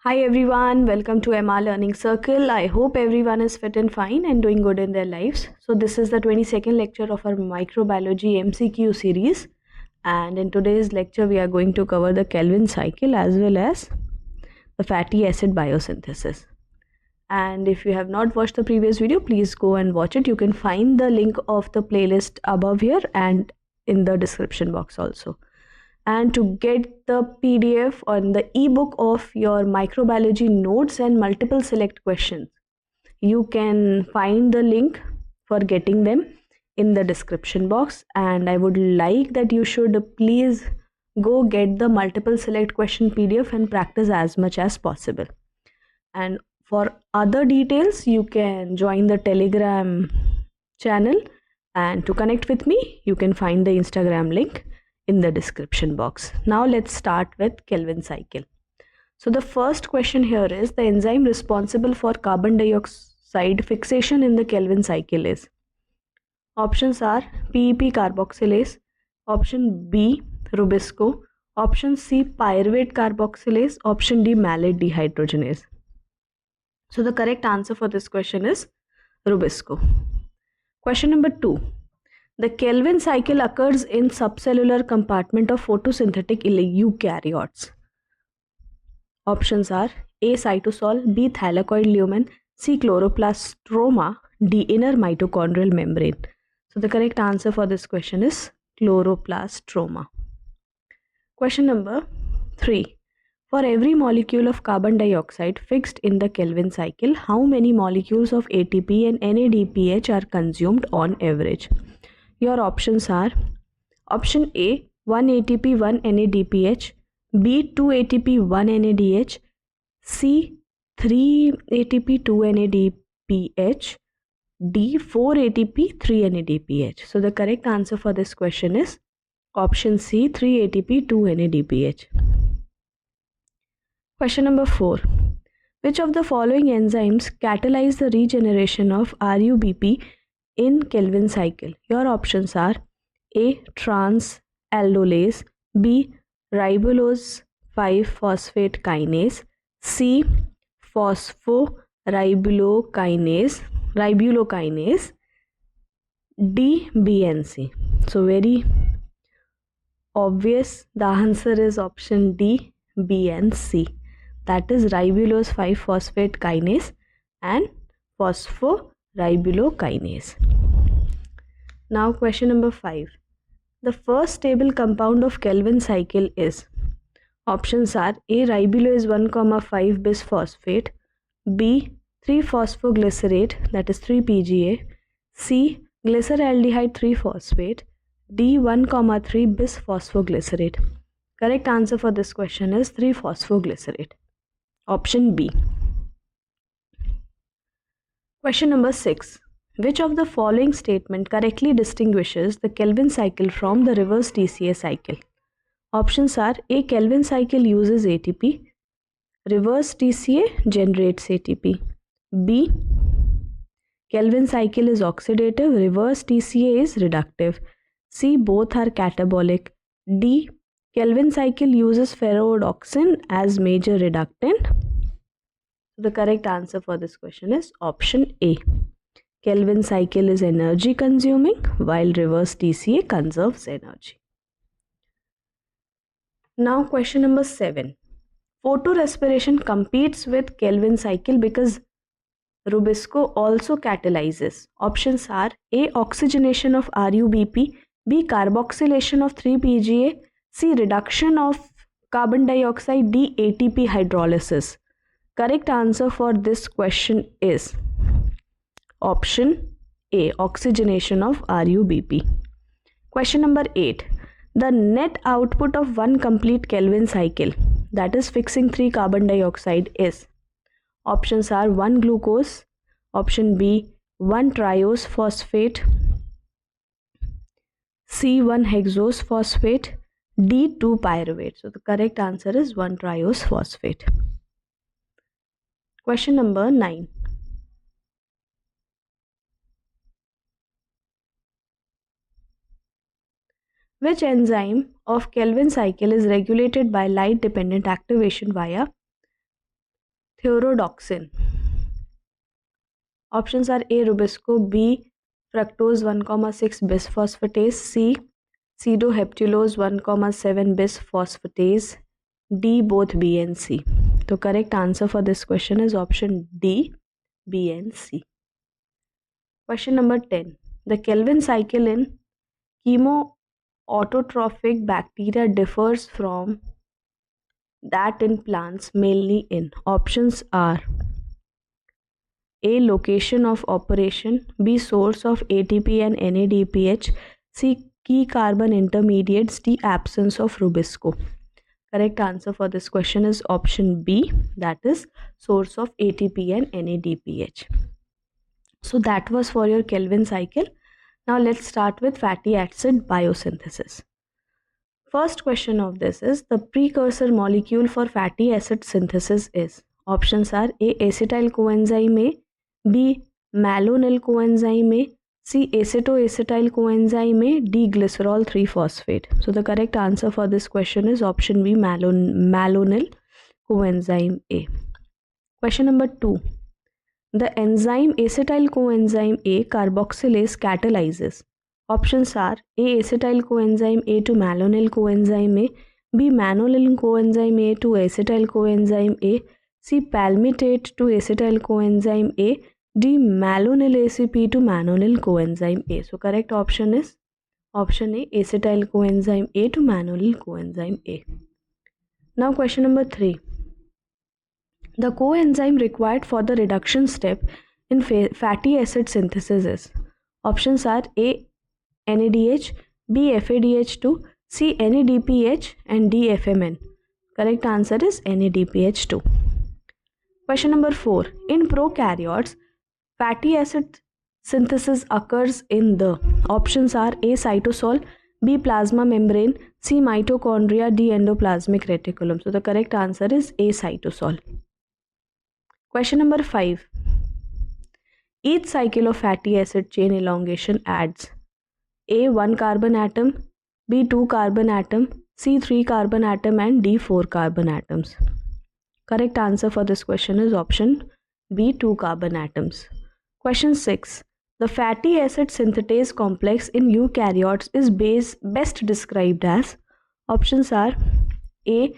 Hi everyone, welcome to MR Learning Circle. I hope everyone is fit and fine and doing good in their lives. So this is the 22nd lecture of our microbiology MCQ series, and in today's lecture we are going to cover the Kelvin cycle as well as the fatty acid biosynthesis. And if you have not watched the previous video, please go and watch it. You can find the link of the playlist above here and in the description box also. And to get the PDF or the ebook of your microbiology notes and multiple select questions, you can find the link for getting them in the description box. And I would like that you should please go get the multiple select question PDF and practice as much as possible. And for other details, you can join the Telegram channel, and to connect with me, you can find the Instagram link in the description box. Now let's start with Kelvin cycle. So the first question here is, the enzyme responsible for carbon dioxide fixation in the Kelvin cycle is? Options are PEP carboxylase, option B rubisco, option C pyruvate carboxylase, option D malate dehydrogenase. So the correct answer for this question is rubisco. Question number 2. The Kelvin cycle occurs in subcellular compartment of photosynthetic eukaryotes. Options are A cytosol, B thylakoid lumen, C chloroplastoma, D inner mitochondrial membrane. So the correct answer for this question is chloroplastoma. Question number 3. For every molecule of carbon dioxide fixed in the Kelvin cycle, how many molecules of ATP and NADPH are consumed on average? Your options are option A 1 ATP 1 NADPH, B 2 ATP 1 NADH, C 3 ATP 2 NADPH, D 4 ATP 3 NADPH. So the correct answer for this question is option C 3 ATP 2 NADPH. Question number 4. Which of the following enzymes catalyze the regeneration of RUBP in Kelvin cycle? Your options are A trans aldolase, B ribulose 5-phosphate kinase, C ribullokinase, D BNC. So very obvious, the answer is option D BNC. That is ribulose 5-phosphate kinase and phosphoribullokinase. Now question number 5. The first stable compound of Kelvin cycle is? Options are A ribulose 1,5 bisphosphate, B 3-phosphoglycerate, that is 3-PGA, C glyceraldehyde 3-phosphate, D 1,3 bisphosphoglycerate. Correct answer for this question is 3-phosphoglycerate. Option B. Question number 6. Which of the following statement correctly distinguishes the Kelvin cycle from the reverse TCA cycle? Options are A Kelvin cycle uses ATP, reverse TCA generates ATP. B Kelvin cycle is oxidative, reverse TCA is reductive. C both are catabolic. D Kelvin cycle uses ferrodoxin as major reductant. The correct answer for this question is option A. Kelvin cycle is energy consuming while reverse TCA conserves energy. Now question number 7. Photorespiration competes with Kelvin cycle because rubisco also catalyzes. Options are A oxygenation of RUBP, B carboxylation of 3-PGA, C reduction of carbon dioxide, D ATP hydrolysis. Correct answer for this question is option A oxygenation of RUBP. Question number 8. The net output of one complete Kelvin cycle, that is fixing 3 carbon dioxide, is? Options are 1 glucose, option B 1 triose phosphate, C 1 hexose phosphate, D 2 pyruvate. So the correct answer is 1 triose phosphate. Question number 9. Which enzyme of Kelvin cycle is regulated by light dependent activation via Thioredoxin. Options are A. Rubisco, B. Fructose 1,6 bisphosphatase, C. Pseudoheptulose 1,7 bisphosphatase, D. Both B and C. The correct answer for this question is option D, B and C. Question number 10. The Kelvin cycle in chemoautotrophic bacteria differs from that in plants mainly in. Options are A. Location of operation, B. Source of ATP and NADPH, C. Key carbon intermediates, D. Absence of Rubisco. Correct answer for this question is option B, that is source of ATP and NADPH. So that was for your Kelvin cycle. Now let's start with fatty acid biosynthesis. First question of this is the precursor molecule for fatty acid synthesis is. Options are A. Acetyl coenzyme A, B. Malonyl coenzyme A, C. Acetoacetyl coenzyme A, D. Glycerol 3-phosphate. So the correct answer for this question is option B, malonyl coenzyme A. Question number 2. The enzyme acetyl coenzyme A carboxylase catalyzes. Options are A. Acetyl coenzyme A to malonyl coenzyme A, B. Malonyl coenzyme A to acetyl coenzyme A, C. Palmitate to acetyl coenzyme A, D. Malonyl ACP to malonyl coenzyme A. So correct option is option A, acetyl coenzyme A to malonyl coenzyme A. Now question number 3. The coenzyme required for the reduction step in fatty acid synthesis is. Options are A. NADH, B. FADH2, C. NADPH and D. FMN. Correct answer is NADPH2. Question number 4. In prokaryotes, fatty acid synthesis occurs in the. Options are A. Cytosol, B. Plasma membrane, C. Mitochondria, D. Endoplasmic reticulum. So the correct answer is A. Cytosol. Question number 5. Each cycle of fatty acid chain elongation adds A. 1 carbon atom, B. 2 carbon atom, C. 3 carbon atom and D. 4 carbon atoms. Correct answer for this question is option B. 2 carbon atoms. Question 6. The fatty acid synthetase complex in eukaryotes is best described as. Options are A.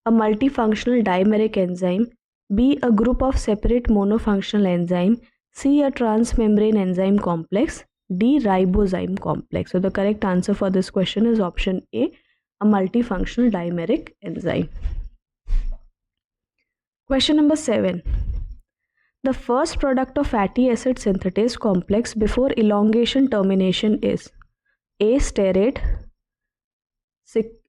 A multifunctional dimeric enzyme, B. A group of separate monofunctional enzyme, C. A transmembrane enzyme complex, D. Ribozyme complex. So the correct answer for this question is option A. A multifunctional dimeric enzyme. Question number 7. The first product of fatty acid synthetase complex before elongation termination is A. Stearate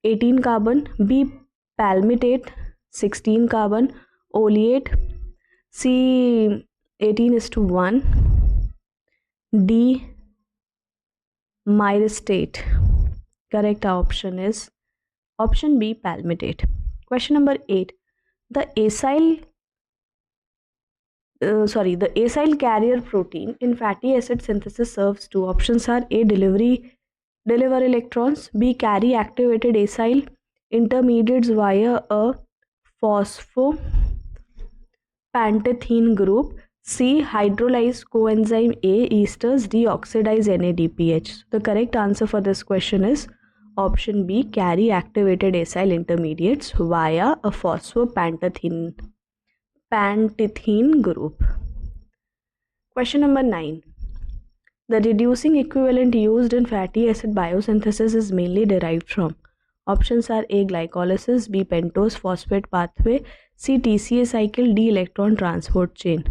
18 carbon, B. Palmitate 16 carbon, oleate C 18:1, D. Myristate. Correct option is option B. Palmitate. Question number 8. The acyl carrier protein in fatty acid synthesis serves two. Options are A. Deliver electrons, B. Carry activated acyl intermediates via a phosphopantothene group, C. Hydrolyze coenzyme A esters, D. Oxidize NADPH. The correct answer for this question is option B. Carry activated acyl intermediates via a phosphopantothene group. Question number 9. The reducing equivalent used in fatty acid biosynthesis is mainly derived from. Options are A. Glycolysis, B. Pentose phosphate pathway, C. TCA cycle, D. Electron transport chain.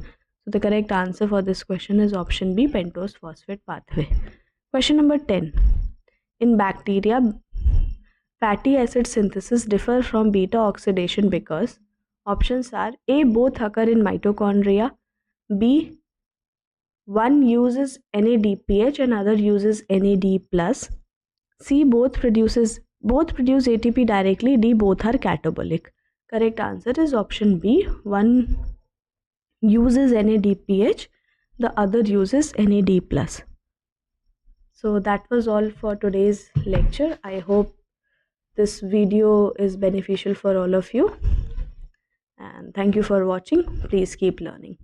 So the correct answer for this question is option B. Pentose phosphate pathway. Question number 10. In bacteria, fatty acid synthesis differ from beta oxidation because. Options are A. Both occur in mitochondria, B. One uses NADPH and other uses NAD+, C. Both produce ATP directly, D. Both are catabolic. Correct answer is option B. One uses NADPH, the other uses NAD+. So that was all for today's lecture. I hope this video is beneficial for all of you. And And thank you for watching. Please keep learning.